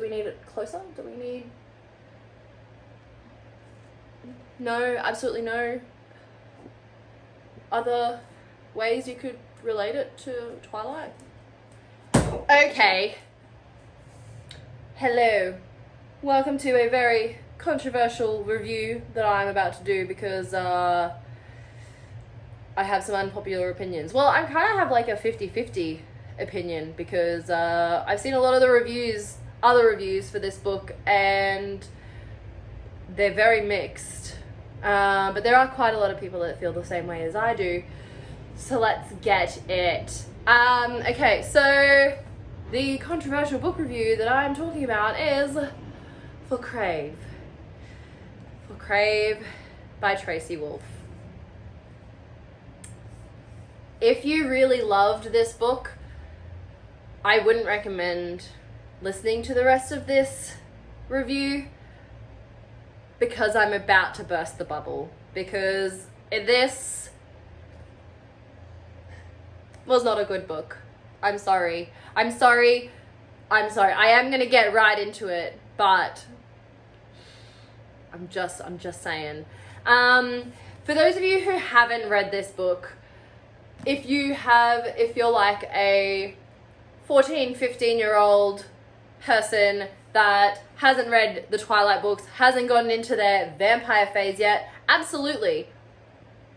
Do we need it closer? Do we need... No, absolutely no other ways you could relate it to Twilight? Okay. Hello. Welcome to a very controversial review that I'm about to do because I have some unpopular opinions. Well, I kind of have like a 50-50 opinion because I've seen a lot of the reviews, other reviews for this book, and they're very mixed. But there are quite a lot of people that feel the same way as I do. So let's get it. Okay, so the controversial book review that I'm talking about is for Crave. For Crave by Tracy Wolff. If you really loved this book, I wouldn't recommend listening to the rest of this review because I'm about to burst the bubble. Because this was not a good book. I'm sorry. I am gonna get right into it, but I'm just saying. For those of you who haven't read this book, if you're like a 14, 15-year-old person that hasn't read the Twilight books, hasn't gotten into their vampire phase yet, absolutely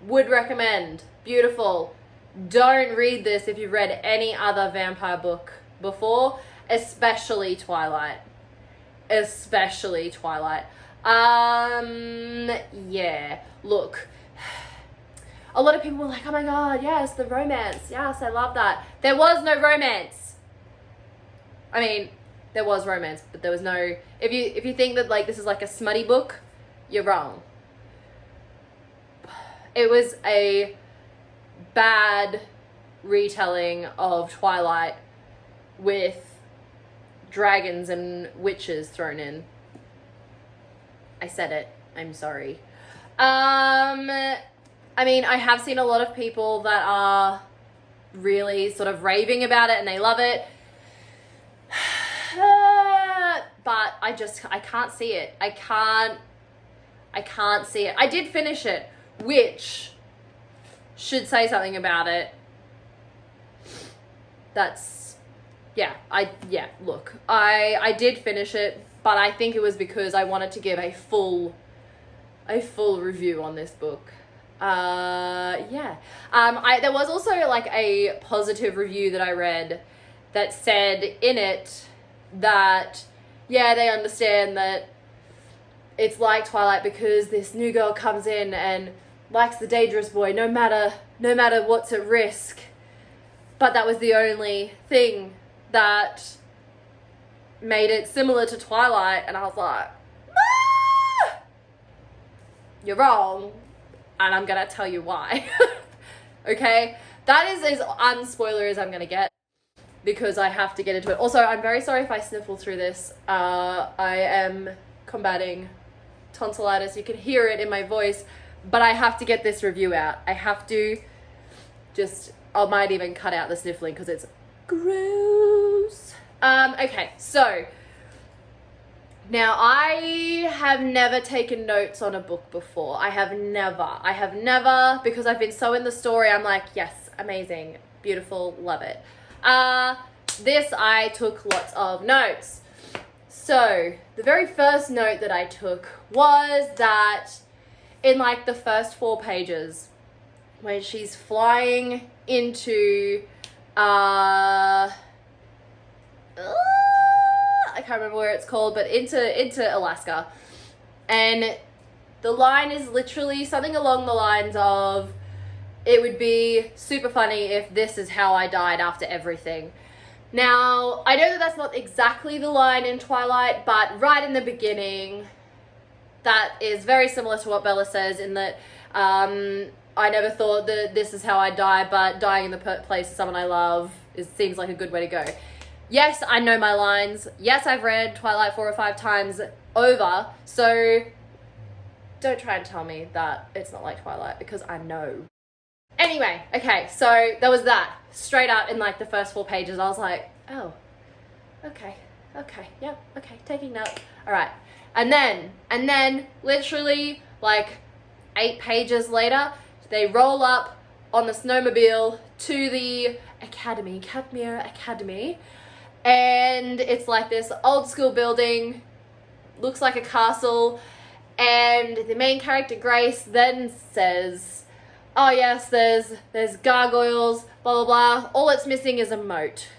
would recommend. Beautiful. Don't read this if you've read any other vampire book before, especially Twilight. Especially Twilight. Yeah, look. A lot of people were like, oh my god, yes, the romance. Yes, I love that. There was no romance. I mean, there was romance, but there was no... If you think that like this is like a smutty book, you're wrong. It was a bad retelling of Twilight with dragons and witches thrown in. I said it. I'm sorry. I mean, I have seen a lot of people that are really sort of raving about it and they love it. But I can't see it. I can't see it. I did finish it, which should say something about it. Look, I did finish it, but I think it was because I wanted to give a full review on this book. There was also like a positive review that I read that said in it that, yeah, they understand that it's like Twilight because this new girl comes in and likes the dangerous boy no matter what's at risk. But that was the only thing that made it similar to Twilight, and I was like, ah! You're wrong, and I'm gonna tell you why. Okay? That is as unspoiler as I'm gonna get, because I have to get into it. Also, I'm very sorry if I sniffle through this. I am combating tonsillitis. You can hear it in my voice, but I have to get this review out. I have to I might even cut out the sniffling because it's gross. Okay, so now I have never taken notes on a book before. I have never, because I've been so in the story. I'm like, yes, amazing, beautiful, love it. This I took lots of notes. So the very first note that I took was that in like the first 4 pages, when she's flying into I can't remember where it's called, but into Alaska, and the line is literally something along the lines of, it would be super funny if this is how I died after everything. Now, I know that that's not exactly the line in Twilight, but right in the beginning, that is very similar to what Bella says in that, I never thought that this is how I die, but dying in the place of someone I love seems like a good way to go. Yes, I know my lines. Yes, I've read Twilight 4 or 5 times over, so don't try and tell me that it's not like Twilight, because I know. Anyway, okay, so there was that. Straight up in like the first 4 pages, I was like, oh, okay, Okay, yep, okay, taking note. All right. And then literally like 8 pages later, they roll up on the snowmobile to the academy, Katmere Academy. And it's like this old school building, looks like a castle. And the main character, Grace, then says, oh yes, there's gargoyles, blah, blah, blah. All it's missing is a moat.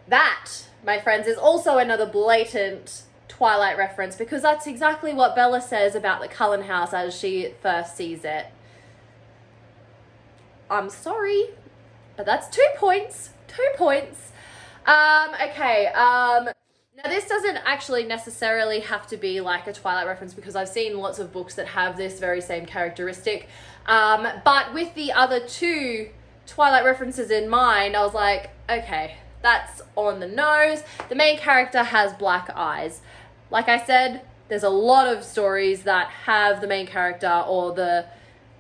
That, my friends, is also another blatant Twilight reference, because that's exactly what Bella says about the Cullen house as she first sees it. I'm sorry, but that's 2 points. 2 points. Okay, now this doesn't actually necessarily have to be like a Twilight reference, because I've seen lots of books that have this very same characteristic. But with the other 2 Twilight references in mind, I was like, okay, that's on the nose. The main character has black eyes. Like I said, there's a lot of stories that have the main character or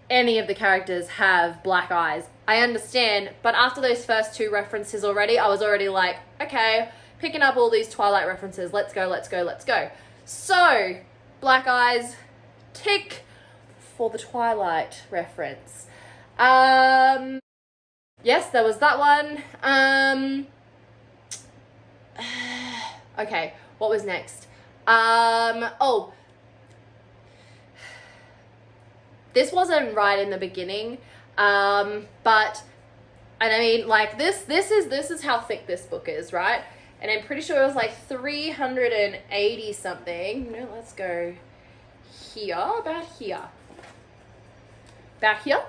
any of the characters have black eyes. I understand, but after those first 2 references already, I was already like, okay, picking up all these Twilight references. Let's go, let's go, let's go. So, black eyes, tick for the Twilight reference. Yes, there was that one. Okay, what was next? Oh, this wasn't right in the beginning, but, and I mean, like, this is how thick this book is, right? And I'm pretty sure it was like 380 something. No, let's go here, about here. About here.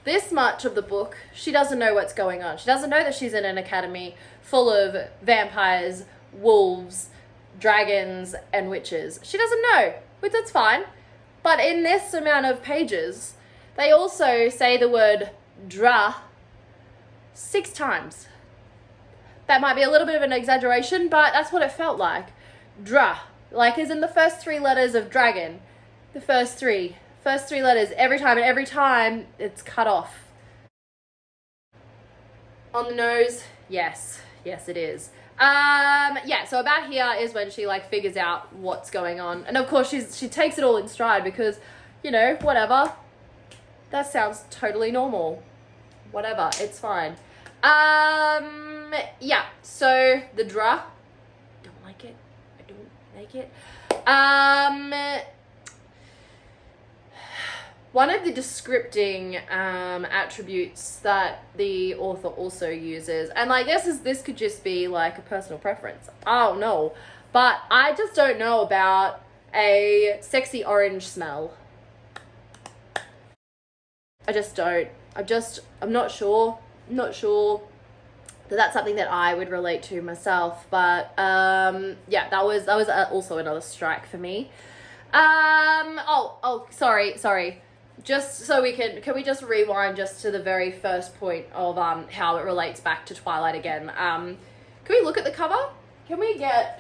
This much of the book, she doesn't know what's going on. She doesn't know that she's in an academy full of vampires, wolves, dragons, and witches. She doesn't know, which that's fine. But in this amount of pages, they also say the word dra 6 times. That might be a little bit of an exaggeration, but that's what it felt like. Dra, like as in the first 3 letters of dragon. The first three letters every time, and every time it's cut off. On the nose, yes, it is. Yeah, so about here is when she like figures out what's going on, and of course she takes it all in stride because, you know, whatever. That sounds totally normal. Whatever, it's fine. Yeah, so the dra, don't like it. I don't like it. One of the descripting attributes that the author also uses, and like this could just be like a personal preference, I don't know, but I just don't know about a sexy orange smell. I just don't. I'm not sure that that's something that I would relate to myself, but yeah, that was also another strike for me. Sorry. Just so can we just rewind just to the very first point of how it relates back to Twilight again. Can we look at the cover? Can we get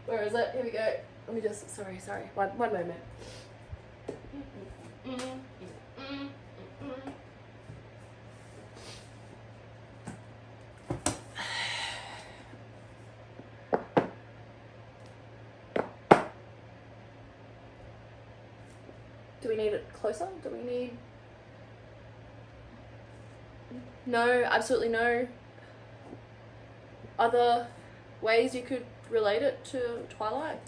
where is it? Here we go. Let me just sorry. One moment. Do we need it closer? Do we need... No, absolutely no other ways you could relate it to Twilight?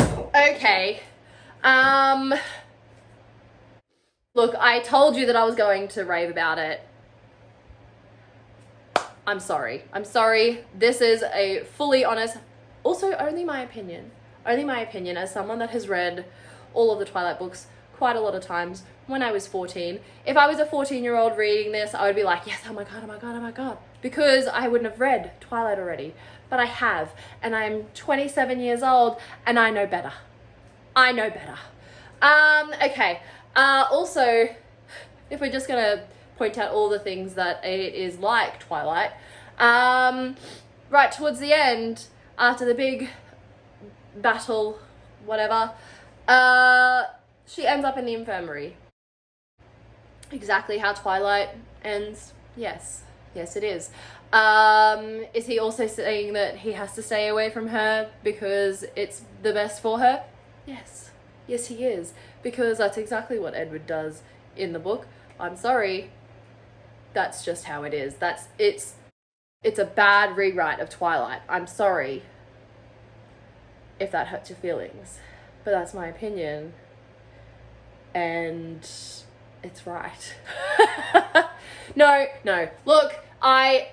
Okay. Look, I told you that I was going to rave about it. I'm sorry. This is a fully honest, also only my opinion as someone that has read all of the Twilight books quite a lot of times when I was 14. If I was a 14-year-old reading this, I would be like, yes, oh my god, because I wouldn't have read Twilight already. But I have, and I'm 27 years old, and I know better. Okay. Also, if we're just gonna point out all the things that it is like Twilight, right towards the end, after the big battle, whatever, she ends up in the infirmary. Exactly how Twilight ends Yes. Yes, it is. Is he also saying that he has to stay away from her because it's the best for her? Yes. Yes, he is. Because that's exactly what Edward does in the book. I'm sorry. That's just how it is. It's a bad rewrite of Twilight. I'm sorry if that hurts your feelings. But that's my opinion. And it's right. No. Look, I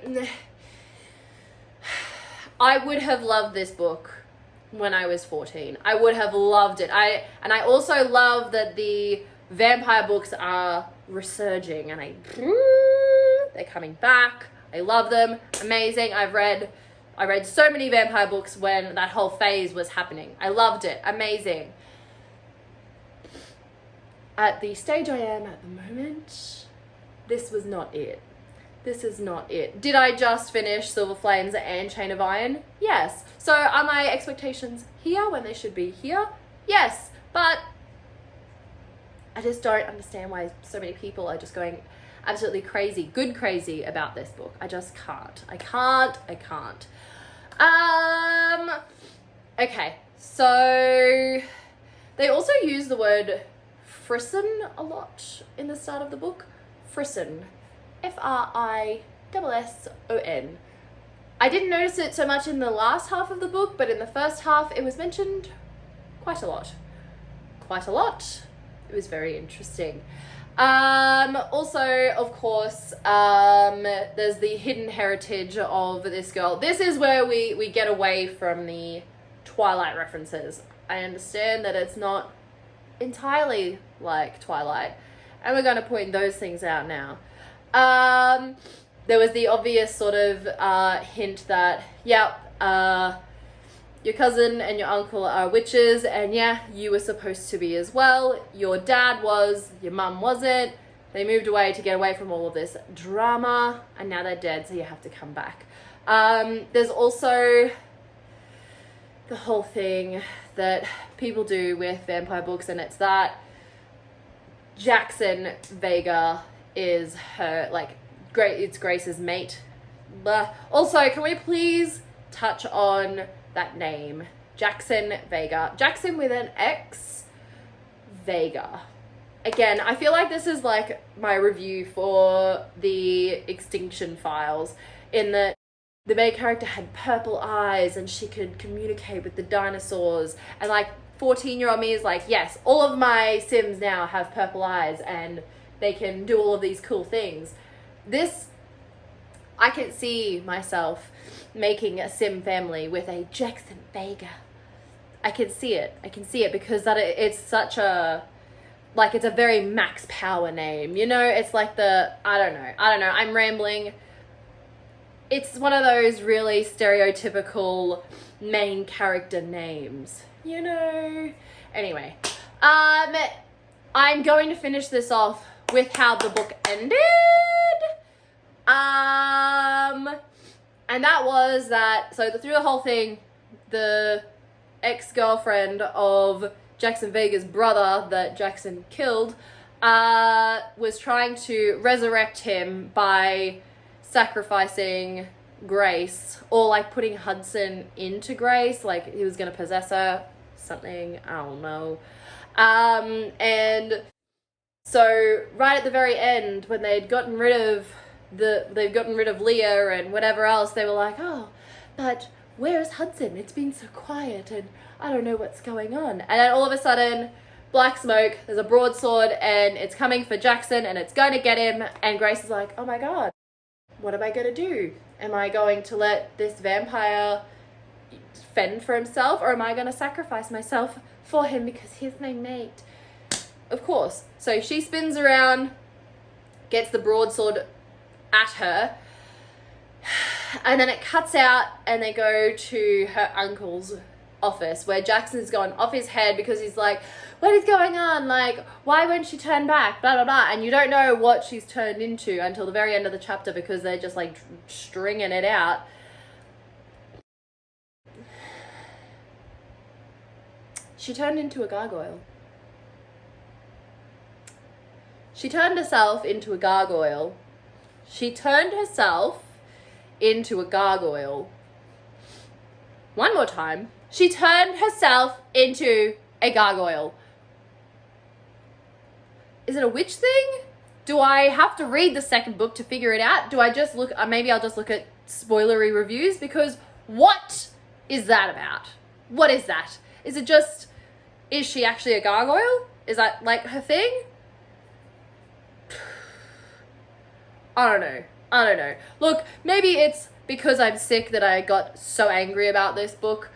would have loved this book when I was 14. I would have loved it. I also love that the vampire books are resurging and they're coming back. I love them. Amazing. I read so many vampire books when that whole phase was happening. I loved it. Amazing. At the stage I am at the moment, this was not it. This is not it. Did I just finish Silver Flames and Chain of Iron? Yes. So are my expectations here when they should be here? Yes. But I just don't understand why so many people are just going absolutely crazy, good crazy about this book. I just can't. I can't. Okay. So they also use the word frisson a lot in the start of the book. Frisson. Frisson. I didn't notice it so much in the last half of the book, but in the first half it was mentioned quite a lot. It was very interesting. Also, of course, there's the hidden heritage of this girl. This is where we get away from the Twilight references. I understand that it's not entirely like Twilight, and we're going to point those things out now. There was the obvious sort of hint that, your cousin and your uncle are witches, and yeah, you were supposed to be as well. Your dad was, your mum wasn't. They moved away to get away from all of this drama, and now they're dead, so you have to come back. There's also the whole thing that people do with vampire books, and it's that Jackson Vega is her, it's Grace's mate. Blah. Also, can we please touch on that name? Jackson Vega. Jackson with an X, Vega. Again, I feel like this is like my review for the Extinction Files, in that the main character had purple eyes and she could communicate with the dinosaurs, and 14-year-old me is like, yes, all of my Sims now have purple eyes and they can do all of these cool things. This, I can see myself making a Sim family with a Jackson Vega. I can see it because it's such a, it's a very max power name, you know? It's like I don't know, I'm rambling. It's one of those really stereotypical main character names, you know? Anyway, I'm going to finish this off with how the book ended. And that was that, so through the whole thing, the ex-girlfriend of Jackson Vega's brother that Jackson killed was trying to resurrect him by sacrificing Grace, or putting Hudson into Grace, he was going to possess her, something, I don't know. And so right at the very end, when they'd gotten rid of Leah and whatever else, they were like, oh, but where's Hudson? It's been so quiet and I don't know what's going on. And then all of a sudden, black smoke, there's a broadsword and it's coming for Jackson and it's going to get him. And Grace is like, oh my God, what am I going to do? Am I going to let this vampire fend for himself, or am I going to sacrifice myself for him because he's my mate? Of course. So she spins around, gets the broadsword at her, and then it cuts out and they go to her uncle's office, where Jackson's gone off his head because he's like, what is going on? Why won't she turn back? Blah, blah, blah. And you don't know what she's turned into until the very end of the chapter, because they're just stringing it out. She turned into a gargoyle. She turned herself into a gargoyle She turned herself into a gargoyle. One more time. She turned herself into a gargoyle. Is it a witch thing? Do I have to read the second book to figure it out? Do I just look, maybe I'll just look at spoilery reviews, because what is that about? What is that? Is it just, is she actually a gargoyle? Is that like her thing? I don't know. Look, maybe it's because I'm sick that I got so angry about this book.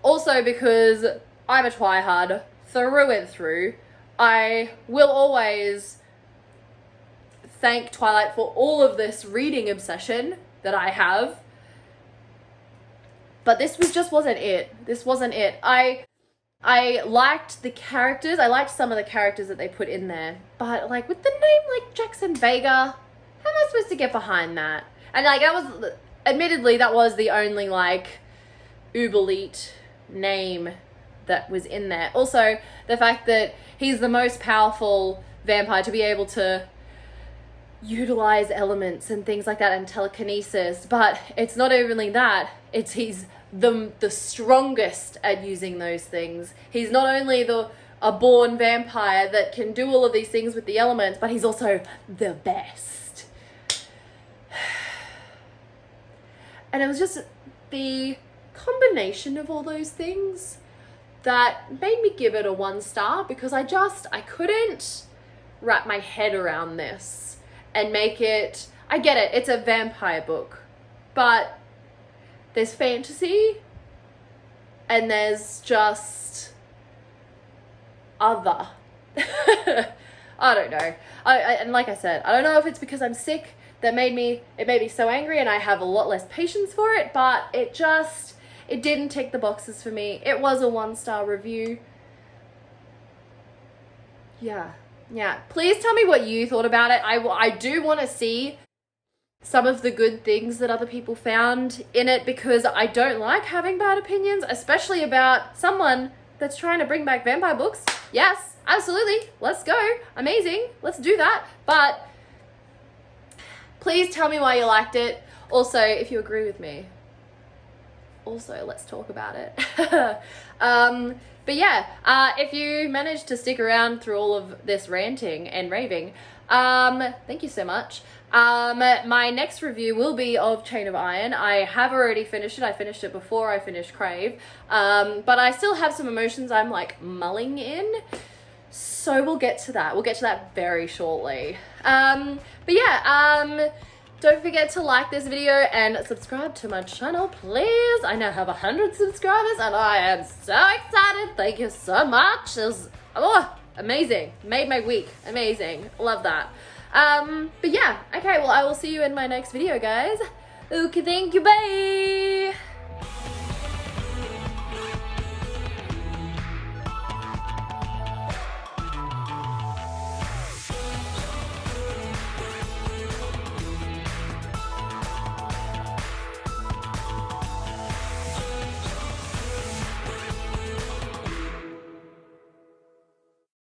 Also because I'm a twihard through and through. I will always thank Twilight for all of this reading obsession that I have. But this wasn't it. This wasn't it. I liked the characters. I liked some of the characters that they put in there. But like with the name like Jackson Vega, how am I supposed to get behind that? And like that was, admittedly, that was the only like uberlete name that was in there. Also, the fact that he's the most powerful vampire to be able to utilize elements and things like that and telekinesis, but it's not only that, it's he's the strongest at using those things. He's not only a born vampire that can do all of these things with the elements, but he's also the best. And it was just the combination of all those things that made me give it a 1 star, because I couldn't wrap my head around this and make it, I get it, it's a vampire book, but there's fantasy and there's just other. I don't know. And like I said, I don't know if it's because I'm sick that made me so angry and I have a lot less patience for it, but it didn't tick the boxes for me. It was a 1 star review. Yeah. Please tell me what you thought about it. I do want to see some of the good things that other people found in it, because I don't like having bad opinions, especially about someone that's trying to bring back vampire books. Yes, absolutely. Let's go. Amazing. Let's do that. But please tell me why you liked it. Also, if you agree with me, also let's talk about it. But yeah, if you managed to stick around through all of this ranting and raving, thank you so much. My next review will be of Chain of Iron. I have already finished it. I finished it before I finished Crave. But I still have some emotions I'm like mulling in. So we'll get to that. We'll get to that very shortly. But yeah, don't forget to like this video and subscribe to my channel, please. I now have 100 subscribers and I am so excited. Thank you so much. It was, amazing. Made my week. Amazing. Love that. But yeah, okay, well, I will see you in my next video, guys. Okay, thank you, bye.